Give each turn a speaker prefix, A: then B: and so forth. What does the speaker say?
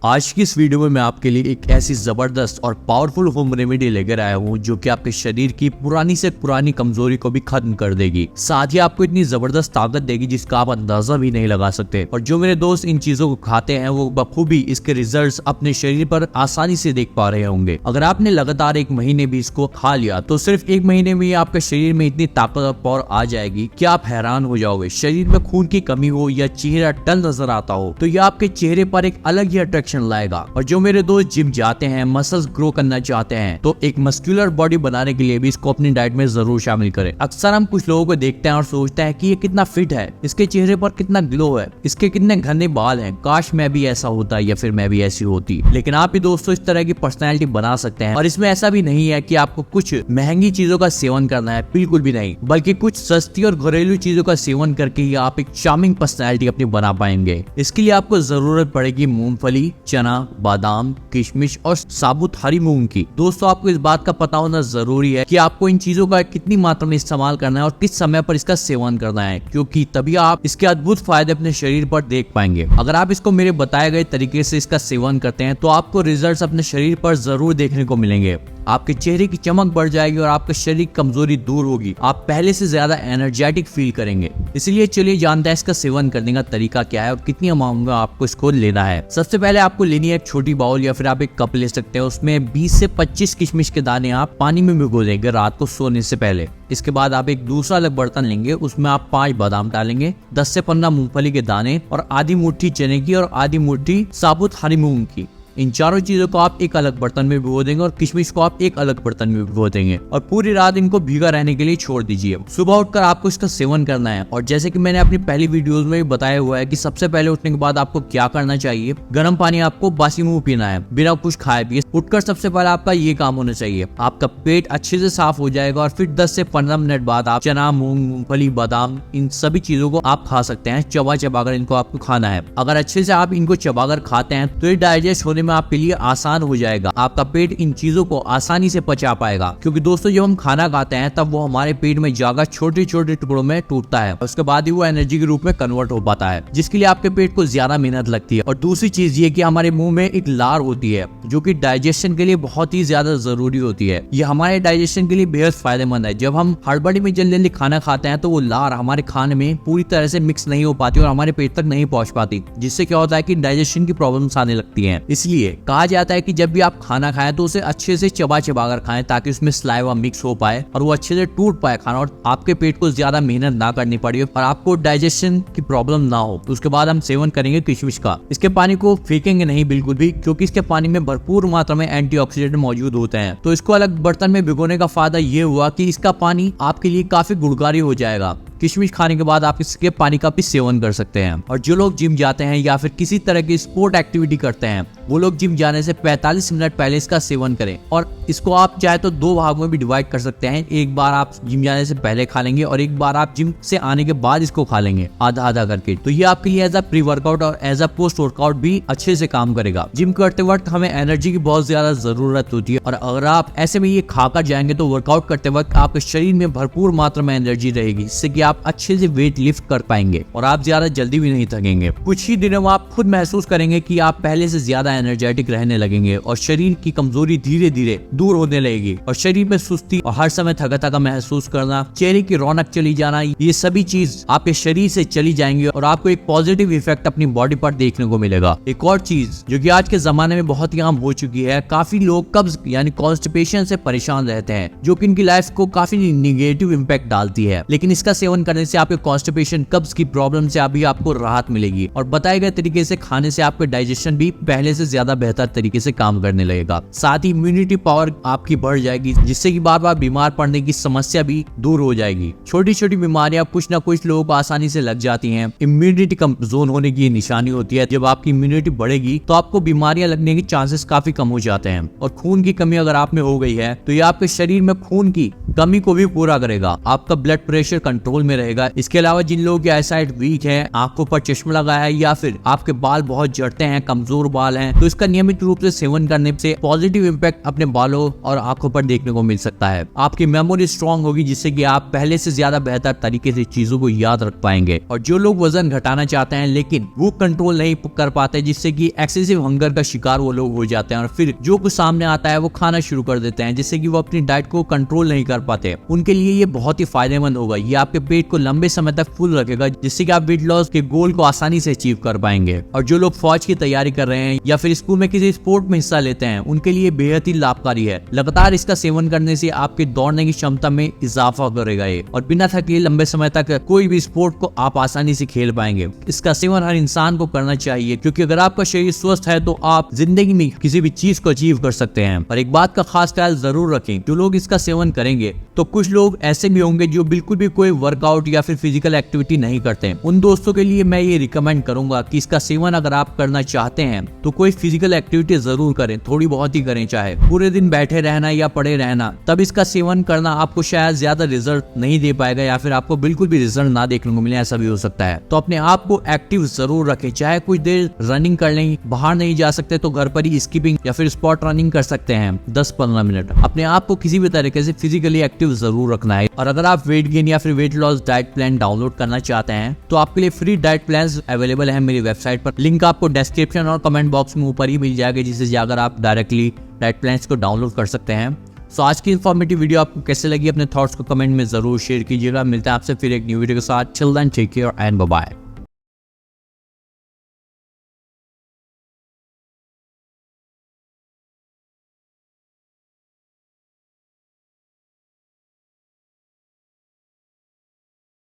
A: आज की इस वीडियो में मैं आपके लिए एक ऐसी जबरदस्त और पावरफुल होम रेमेडी लेकर आया हूँ जो कि आपके शरीर की पुरानी से पुरानी कमजोरी को भी खत्म कर देगी। साथ ही आपको इतनी जबरदस्त ताकत देगी जिसका आप अंदाजा भी नहीं लगा सकते। और जो मेरे दोस्त इन चीजों को खाते हैं वो बखूबी इसके रिजल्ट्स अपने शरीर पर आसानी से देख पा रहे होंगे। अगर आपने लगातार एक महीने भी इसको खा लिया तो सिर्फ एक महीने में आपके शरीर में इतनी ताकत और पावर आ जाएगी कि आप हैरान हो जाओगे। शरीर में खून की कमी हो या चेहरा डल नजर आता हो तो यह आपके चेहरे पर एक अलग ही अट्रैक्शन लाएगा। और जो मेरे दोस्त जिम जाते हैं, मसल्स ग्रो करना चाहते हैं तो एक मस्कुलर बॉडी बनाने के लिए भी इसको अपनी डाइट में जरूर शामिल करें। अक्सर हम कुछ लोगों को देखते हैं और सोचते हैं कि ये कितना फिट है, इसके चेहरे पर कितना ग्लो है, इसके कितने घने बाल हैं, काश मैं भी ऐसा होता या फिर मैं भी ऐसी होती। लेकिन आप भी दोस्तों इस तरह की पर्सनैलिटी बना सकते हैं। और इसमें ऐसा भी नहीं है कि आपको कुछ महंगी चीजों का सेवन करना है, बिल्कुल भी नहीं, बल्कि कुछ सस्ती और घरेलू चीजों का सेवन करके ही आप एक चार्मिंग पर्सनैलिटी अपनी बना पाएंगे। इसके लिए आपको जरूरत पड़ेगी मूंगफली, चना, बादाम, किशमिश और साबुत हरी मूंग की। दोस्तों आपको इस बात का पता होना जरूरी है कि आपको इन चीजों का कितनी मात्रा में इस्तेमाल करना है और किस समय पर इसका सेवन करना है, क्योंकि तभी आप इसके अद्भुत फायदे अपने शरीर पर देख पाएंगे। अगर आप इसको मेरे बताए गए तरीके से इसका सेवन करते हैं तो आपको रिजल्ट्स अपने शरीर पर जरूर देखने को मिलेंगे। आपके चेहरे की चमक बढ़ जाएगी और आपका शरीर की कमजोरी दूर होगी। आप पहले से ज्यादा एनर्जेटिक फील करेंगे। इसलिए चलिए जानते हैं इसका सेवन करने का तरीका क्या है और कितनी अमाउंट में आपको इसको लेना है। सबसे पहले आपको लेनी है एक छोटी बाउल या फिर आप एक कप ले सकते हैं। उसमें 20 से 25 किशमिश के दाने आप पानी में भिगो देंगे रात को सोने से पहले। इसके बाद आप एक दूसरा अलग बर्तन लेंगे, उसमें आप 5 बादाम डालेंगे, 10 से 15 मूंगफली के दाने और आधी मुट्ठी चने की और आधी मुट्ठी साबुत हरी मूंग की। इन चारों चीजों को आप एक अलग बर्तन में भिगो देंगे और किशमिश को आप एक अलग बर्तन में भिगो देंगे और पूरी रात इनको भीगा रहने के लिए छोड़ दीजिए। सुबह उठकर आपको इसका सेवन करना है। और जैसे कि मैंने अपनी पहली वीडियोस में भी बताया हुआ है कि सबसे पहले उठने के बाद आपको क्या करना चाहिए। गर्म पानी आपको बासी मुंह पीना है, बिना कुछ खाए पिए। उठकर सबसे पहले आपका ये काम होना चाहिए, आपका पेट अच्छे से साफ हो जाएगा और फिर 10 से 15 मिनट बाद आप चना, मूंग, मूंगफली, बादाम, इन सभी चीजों को आप खा सकते हैं। चबा चबाकर इनको आपको खाना है। अगर अच्छे से आप इनको चबाकर खाते हैं तो ये डाइजेस्ट होने में आपके लिए आसान हो जाएगा। आपका पेट इन चीजों को आसानी से पचा पाएगा, क्योंकि दोस्तों जब हम खाना खाते हैं तब वो हमारे पेट में जाकर छोटे छोटे टुकड़ों में टूटता है। उसके बाद ही वो एनर्जी के रूप में कन्वर्ट हो पाता है, जिसके लिए आपके पेट को ज्यादा मेहनत लगती है। और दूसरी चीज ये कि हमारे मुंह में एक लार होती है जो कि डाइजेशन के लिए बहुत ही ज्यादा जरूरी होती है। ये हमारे डाइजेशन के लिए बेहद फायदेमंद है। जब हम हड़बड़ी में जल्दी जल्दी खाना खाते हैं तो वो लार हमारे खाने में पूरी तरह से मिक्स नहीं हो पाती और हमारे पेट तक नहीं पहुंच पाती, जिससे क्या होता है कि डाइजेशन की प्रॉब्लम्स आने लगती है। इसलिए कहा जाता है कि जब भी आप खाना खाएं तो उसे अच्छे से चबा कर खाएं ताकि उसमें सलाइवा मिक्स हो पाए और वो अच्छे से टूट पाए खाना और आपके पेट को ज्यादा मेहनत ना करनी पड़े और आपको डाइजेशन की प्रॉब्लम ना हो। तो उसके बाद हम सेवन करेंगे किशमिश का। इसके पानी को फेंकेंगे नहीं बिल्कुल भी, क्योंकि इसके पानी में भरपूर मात्रा में एंटीऑक्सीडेंट मौजूद होते हैं। तो इसको अलग बर्तन में भिगोने का फायदा ये हुआ कि इसका पानी आपके लिए काफी गुणकारी हो जाएगा। किशमिश खाने के बाद आप इसके पानी का भी सेवन कर सकते हैं। और जो लोग जिम जाते हैं या फिर किसी तरह की स्पोर्ट एक्टिविटी करते हैं वो लोग जिम जाने से 45 मिनट पहले इसका सेवन करें। और इसको आप चाहे तो 2 भागों में भी डिवाइड कर सकते हैं। एक बार आप जिम जाने से पहले खा लेंगे और एक बार आप जिम से आने के बाद इसको खा लेंगे, आधा आधा करके। तो ये आपके लिए एज अ प्री वर्कआउट और एज अ पोस्ट वर्कआउट भी अच्छे से काम करेगा। जिम करते वक्त हमें एनर्जी की बहुत ज्यादा जरूरत होती है और अगर आप ऐसे में ये खाकर जाएंगे तो वर्कआउट करते वक्त आपके शरीर में भरपूर मात्रा में एनर्जी रहेगी, जिससे कि आप अच्छे से वेट लिफ्ट कर पाएंगे और आप ज्यादा जल्दी भी नहीं थकेंगे। कुछ ही दिनों में आप खुद महसूस करेंगे कि आप पहले से ज्यादा एनर्जेटिक रहने लगेंगे और शरीर की कमजोरी धीरे धीरे दूर होने लगेगी। और शरीर में सुस्ती और हर समय थका थका महसूस करना, चेहरे की रौनक चली जाना, ये सभी चीज आपके शरीर से चली जाएंगी और आपको एक पॉजिटिव इफेक्ट अपनी बॉडी पर देखने को मिलेगा। एक और चीज जो कि आज के जमाने में बहुत ही आम हो चुकी है, काफी लोग कब्ज यानी कॉन्स्टिपेशन से परेशान रहते हैं, जो कि इनकी लाइफ को काफी निगेटिव इम्पैक्ट डालती है। लेकिन इसका सेवन करने से आपके कॉन्स्टिपेशन, कब्ज की प्रॉब्लम से अभी आपको राहत मिलेगी और बताए गए तरीके से खाने से आपका डाइजेशन भी पहले से ज्यादा बेहतर तरीके से काम करने लगेगा। साथ ही इम्यूनिटी पावर आपकी बढ़ जाएगी, जिससे कि बार बार बीमार पड़ने की समस्या भी दूर हो जाएगी। छोटी छोटी बीमारियां कुछ ना कुछ लोगों को आसानी से लग जाती हैं। इम्यूनिटी कमजोर होने की निशानी होती है। जब आपकी इम्यूनिटी बढ़ेगी तो आपको बीमारियां लगने के चांसेस काफी कम हो जाते हैं। और खून की कमी अगर आप में हो गई है तो ये आपके शरीर में खून की कमी को भी पूरा करेगा। आपका ब्लड प्रेशर कंट्रोल में रहेगा। इसके अलावा जिन लोगों की आईसाइट वीक है, आंखों पर चश्मा लगा है या फिर आपके बाल बहुत झड़ते हैं, कमजोर बाल हैं, तो इसका नियमित रूप से सेवन करने से पॉजिटिव इंपैक्ट अपने बालों और आंखों पर देखने को मिल सकता है। आपकी मेमोरी स्ट्रांग होगी जिससे कि आप पहले से ज्यादा बेहतर तरीके से चीजों को याद रख पाएंगे। और जो लोग वजन घटाना चाहते हैं लेकिन भूख कंट्रोल नहीं कर पाते, जिससे कि एक्सेसिव हंगर का शिकार वो लोग हो जाते हैं और फिर जो कुछ सामने आता है वो खाना शुरू कर देते हैं, जिससे कि वो अपनी डाइट को कंट्रोल नहीं कर पाते, उनके लिए ये बहुत ही फायदेमंद होगा। ये आपके पेट को लंबे समय तक फुल रखेगा, जिससे कि आप वेट लॉस के गोल को आसानी से अचीव कर पाएंगे। और जो लोग फौज की तैयारी कर रहे हैं या फिर स्कूल में किसी स्पोर्ट में हिस्सा लेते हैं, उनके लिए बेहद ही लाभकारी है। लगातार इसका सेवन करने से आपके दौड़ने की क्षमता में इजाफा करेगा ये, और बिना थके लंबे समय तक कोई भी स्पोर्ट को आप आसानी से खेल पाएंगे। इसका सेवन हर इंसान को करना चाहिए, क्योंकि अगर आपका शरीर स्वस्थ है तो आप जिंदगी में किसी भी चीज को अचीव कर सकते हैं। और एक बात का खास ख्याल जरूर रखें, जो लोग इसका सेवन करेंगे तो कुछ लोग ऐसे भी होंगे जो बिल्कुल भी कोई वर्कआउट या फिर फिजिकल एक्टिविटी नहीं करते। उन दोस्तों के लिए मैं ये रिकमेंड करूंगा कि इसका सेवन अगर आप करना चाहते हैं तो कोई फिजिकल एक्टिविटी जरूर करें, थोड़ी बहुत ही करें, चाहे पूरे दिन बैठे रहना या पड़े रहना। तब इसका सेवन करना आपको शायद ज्यादा रिजल्ट नहीं दे पाएगा या फिर आपको बिल्कुल भी रिजल्ट ना देखने को मिले, ऐसा भी हो सकता है। तो अपने आप को एक्टिव जरूर रखें, चाहे कुछ देर रनिंग कर लें, बाहर नहीं जा सकते तो घर पर ही स्किपिंग या फिर स्पॉट रनिंग कर सकते हैं 10-15 मिनट। अपने आप को किसी भी तरीके से फिजिकली एक्टिव जरूर रखना है। और अगर आप वेट गेन या फिर weight loss diet plan download करना चाहते हैं तो आपके लिए फ्री डाइट प्लान अवेलेबल है मेरी वेबसाइट पर। लिंक आपको डिस्क्रिप्शन और कमेंट बॉक्स में ऊपर ही मिल जाएगा, जिसे जाकर आप डायरेक्टली डाइट प्लान्स को डाउनलोड कर सकते हैं। सो आज की इन्फॉर्मेटिव वीडियो आपको कैसे लगी, अपने थॉट्स को कमेंट में जरूर शेयर कीजिएगा। मिलते हैं आपसे फिर एक न्यू वीडियो के साथ। Till then take care and bye bye.